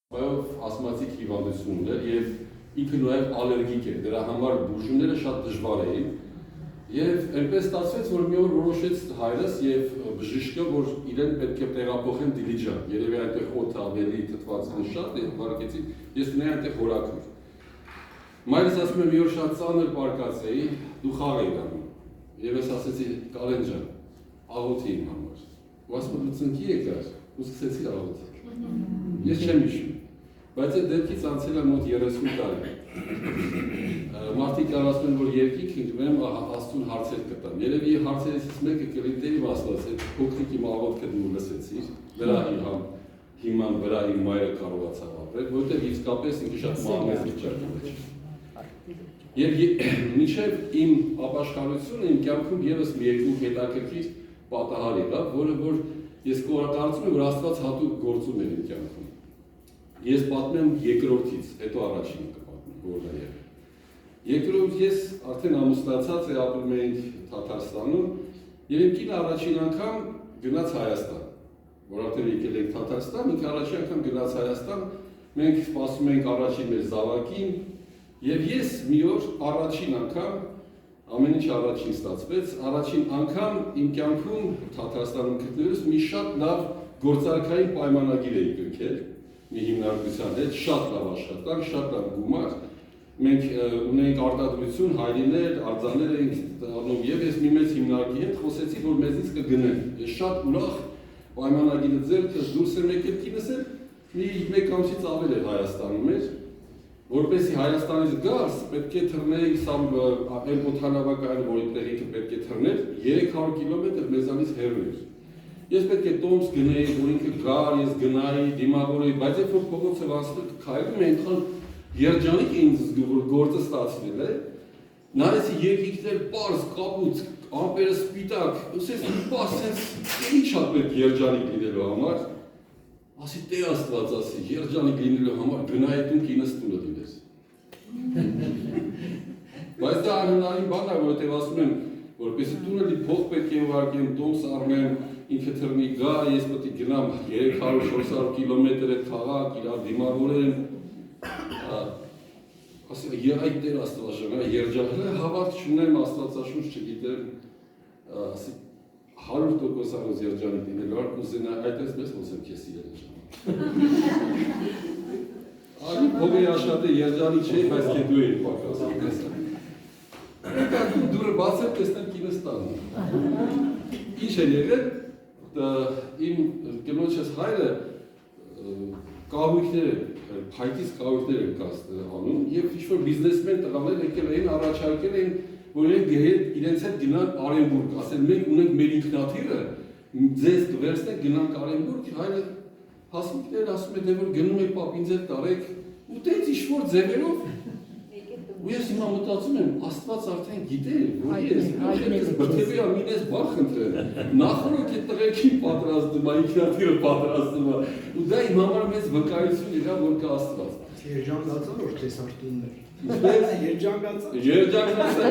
Bayov ասմատիկ հիվանդություն ուներ եւ ինքը նաեւ ալերգիկ էր, դրա համար բուժումները շատ դժվար էին եւ այնպես ստացվեց, որ մի օր որոշեց հայրս եւ բժիշկը, որ իրեն պետք է տեղափոխեն Դիլիջան, երևի այնտեղ օդը ավելի թթված է շատ եւ վարկեցի, ես ունեի այնտեղ հորաքուր։ Մայրս ասում է մի օր շատ ծանր պարկած էի, դու խաղ էի անում եւ ես ասեցի Կարեն ջան, աղոթի իմ համար։ Ու ասում եմ ծնկի եկար, ու սկսեցի աղոթել։ Ես չեմ հիշում, բայց այդ դեպքից անցել է մոտ 30 տարի։ Մարդիկ ասում են, որ երկինք ընկնեմ, Աստծուն հարցեր կտամ։ Երևի հարցերից մեկը կլինի Աստված, այդ փոքրիկ իմ աղոթքը դու լսեցիր, դրա հիման վրա իմ մայրը կարողացավ ապրել, որտեղ իսկապես ինքը շատ մահմեզ վիճակի մեջ է։ Եվ մինչև իմ ապաշխարությունը իմ կյանքում ևս մի երկու հետաքրքիր պատահար եղավ, որը ես կարծում եմ, որ Աստված հատուկ գործում էր իմ կյանքում։ Ես պատմեմ երկրորդից, հետո առաջին կպատմեմ, որն է եղել։ Երկրորդ ես արդեն ամուսնացած ապրում էինք Թաթարստանում, եւ իմ կինը առաջին անգամ գնաց Հայաստան, որ արդեն եկել ենք Թաթարստան, ինքը առաջին անգամ գնաց Հայաստան, մենք սպասում ենք առաջին մեր զավակին, եւ ես մի օր առաջին անգամ ամեն ինչ առաջին ստացվեց, առաջին անգամ իմ կյանքում Թաթարստանում գտնվելուց մի շատ լավ գործարքային պայմանագիր էի կնքել, մի հիմնարկության հետ, շատ լավ աշխատանք, շատ լավ գումար, մենք ունենք արտադրություն, հայրիներ, արձաներ էինք անում եւ ես մի մեծ հիմնարկի հետ խոսեցի, որ մեզից կգնեն, ես շատ ուրախ պայմանագիրը ձեռքս դուրս եմ եկել, կինս էլ մի մեկ ամսից ավել էր Հայաստանում էր, որպեսզի Հայաստանից գաս, պետք է թռնեի այն օդանավակայանը, որ այդտեղ ինքը պետք է թռներ, 300 կիլոմետր մեզանից հեռու էր։ Ես պետք է տոմս գնեի, որ ինքը գար, ես գնայի, դիմավորեի, բայց երբ որ փողոցով անցնում քայլում էի, այնքան երջանիկ էի ինձ զգում, որ գործը ստացվել է։ Նայեցի երկինքներ պարզ, կապույտ, ամպերը սպիտակ, ասես պարզ, ինչ է պետք երջանիկ լինելու համար։ Ասի Տեր Աստված ասի, երջանիկ լինելու համար գնայի տուն կինս տունը դինես։ Բայց դա անհնարին բան է, որովհետև ասում են, որպեսզի տունը դի փող պետք է ուղարկեմ, տոմս առնեմ, ինքը թռնի գա, ես պետք է գնամ 300-400 կիլոմետր այդ քաղաք, իրար դիմավորեմ։ Ասի այդ Տեր Աստված ժանա, երջանիկ հավատ չունեմ, Աստվածաշունչ չգիտեմ, ասի 100% երջանիկ լինելու արկ ուզենա այդպես մեզ խոսեմ քեզ սիրել Արի փողի աշխատը երջանիկ չէի, բայց կեդու էի պակաս Եկա դուրը բացել, տեսնեմ կինս տանում Ինչ է եղել, իմ կնոջս հայրը կահույքներ է, փայտից կահույքներ են անում և ինչ-որ բիզնեսմեն տղաներ եկել էին, առաջարկել էին որ իրենց հետ գնանք Արենբուրգ, ասել մենք ունենք մեր ինքնաթիռը, ձեզ կվերցնենք գնանք Արենբուրգ, հայրը հասմիկներն ասում է, դե որ գնում եք պապ ինձ հետ տարեք, ու տենց ինչ-որ ձևերով, ու ես հիմա մտածում եմ, Աստված արդեն գիտե, որ ես բթևի ամին ես բար խնդրել, նախորդ է տղեկին պատրաստում, ինքնաթիռը պատրաստում, ու դա իմ համար մեծ վկայություն եղավ, որ կա Աստված։ Երջանկացա որ տեսարտուններ։ Երջանկացա։ Երջանկացա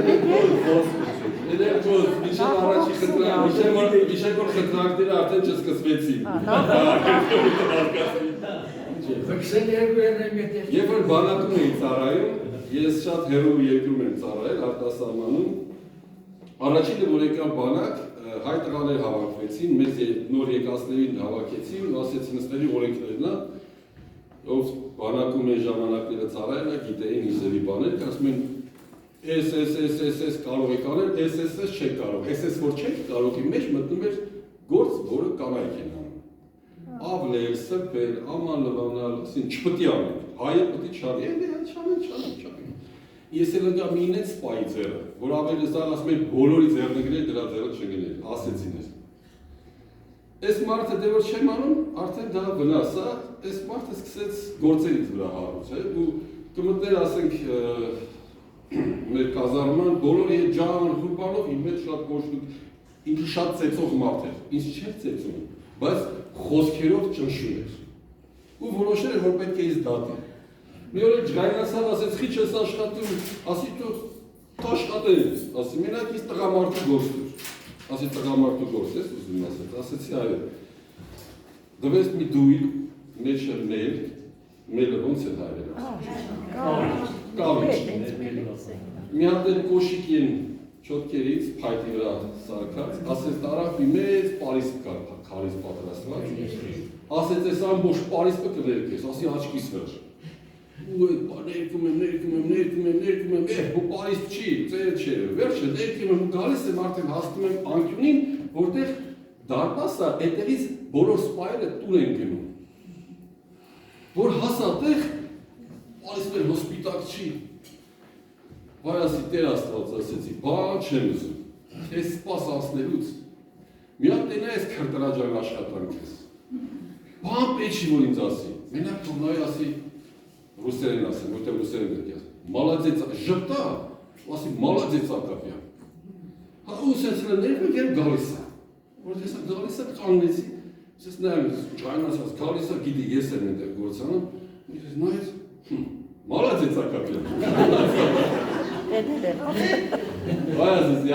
մինչև առաջի խնդրանք, մինչև որ խնդրանքները արդեն չսկսվեցին։ Երբ որ բանակում էի ծառայում, ես շատ հեռու երկրում եմ ծառայել արտասահմանում, առաջինը որ եկա բանակ, հայ տղաներ հավաքվեցին, մեզ նոր եկածներին հավաքեցին ու ասեցին ըստերի օրենքներն է, ով բանակում են ժամանակները ծառայել, գիտեին իսերի բաներ, ասում են S կարող եք անել, S չեք կարող, S որ չեք կարող, իմ մեջ մտնում էր գործ, որը կանայք են անում։ Ավլել, սրբել, աման լվանալ, ասին չպտի անենք, հայը պտի չանի, չանենք։ Ես էլ ընկա մի ինեց սպայի ձերը, որ ավելի սաղ ասում են բոլորի ձերն գնել, դրա ձերը չգնել, ասեցին ես։ Այս մարդը դե որ չեմ անում, արդեն դա վնաս է, այս մարդը սկսեց գործերից վրա հարուցել ու կմտներ ասենք մեր կազարման բոլորի հետ ջան խուրբանով իմ հետ շատ կոշտուկ, ինքը շատ ծեցող մարդ էր, ինձ չէր ծեցում, բայց խոսքերով ճնշում էր ու որոշել էր, որ պետք է ինձ դատի։ Մի օր ջղայնացավ, ասեց խիչ ես աշխատում, ասի դու աշխատես, ասի մենակ ինձ տղամարդու գործ դուր, ասի տղամարդու գործ ես ուզում ասեց, ասեցի այո, դվես մի դույլ, մեջ էր նել, Մելը ոնց է հայերեն։ Կավիճ։ Մի հատ էլ կոշիկ են չոտքերից փայտի վրա սարքած, ասես տարավ մի մեծ Պարիս կար, քարից պատրաստված։ Ասեց այս ամբողջ Պարիսը կներկես, ասի աչքիս վրա։ Ու այդ ներկում եմ, ու Պարիս չի, ծեր չէ, վերջը ներկում եմ ու գալիս եմ արդեն հասնում եմ անկյունին, որտեղ դարպասը այդտեղից բոլոր սպայերը տուն են գնում։ Որ հասատեղ Պարիսը հոսպիտալ չի։ Վայ ասի Տեր Աստված ասեցի, բան չեմ ուզում, քեզ սպաս ասնելուց, մի հատ տենա ես քրտրաջան աշխատանքես, բան պետք չի որ ինձ ասի, մենակ որ նայ ասի, ռուսերեն ասեմ, որտեղ ռուսերեն պետք է ասի, մալադեց, ժպտա, ասի մալադեց Ակապյան, հա ու սենց ներկը գեր գալիս է, որ տեսա գալիս է կանգնեցի, սենց նայում, ճայնացած գալիս է, գիտի ես եմ ենտեղ գործանում, նայեց, մալադեց Ակապյան, Բայց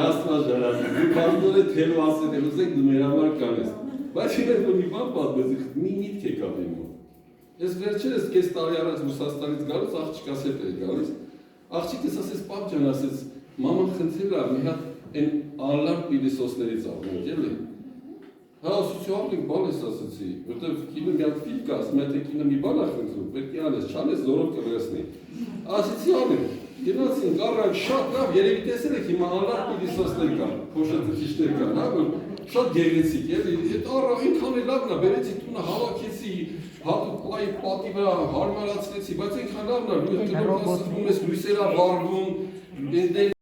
Աստված ժառանգի, դու բանտորը թելու ասել եմ, ուզենք դու մեր համար կանես։ Բայց ինձ որ մի բան պատմեցի, մի միտք եկավ իմ մոտ։ Ես վերջերս կես տարի առաջ Ռուսաստանից գալուց աղջիկաս հետ էի գալիս։ Աղջիկս ասեց, պապ ջան, ասեց, մաման խնդրել է մի հատ այն անլար պիլիսոսներից առնենք, էլի։ Հա, ասոցիալին բան ես ասեցի, որտեղ կինը մի հատ ֆիլմ կա, ասում է թե կինը մի բան է խնդրում, պետք է անես, չանես, զորով կվերցնի։ Ասեցի անեմ։ Գնացին գարան շատ լավ, երևի տեսել եք հիմա անլար պիլիսոսներ կան, փոշածիչներ կան, հա, որ շատ գեղեցիկ, էլի, այդ առա այնքան էլ լավն է, բերեցի տունը հավաքեցի, հատուկ պատի վրա հարմարացրեցի, բայց այնքան լավն է, լույսերը վառվում,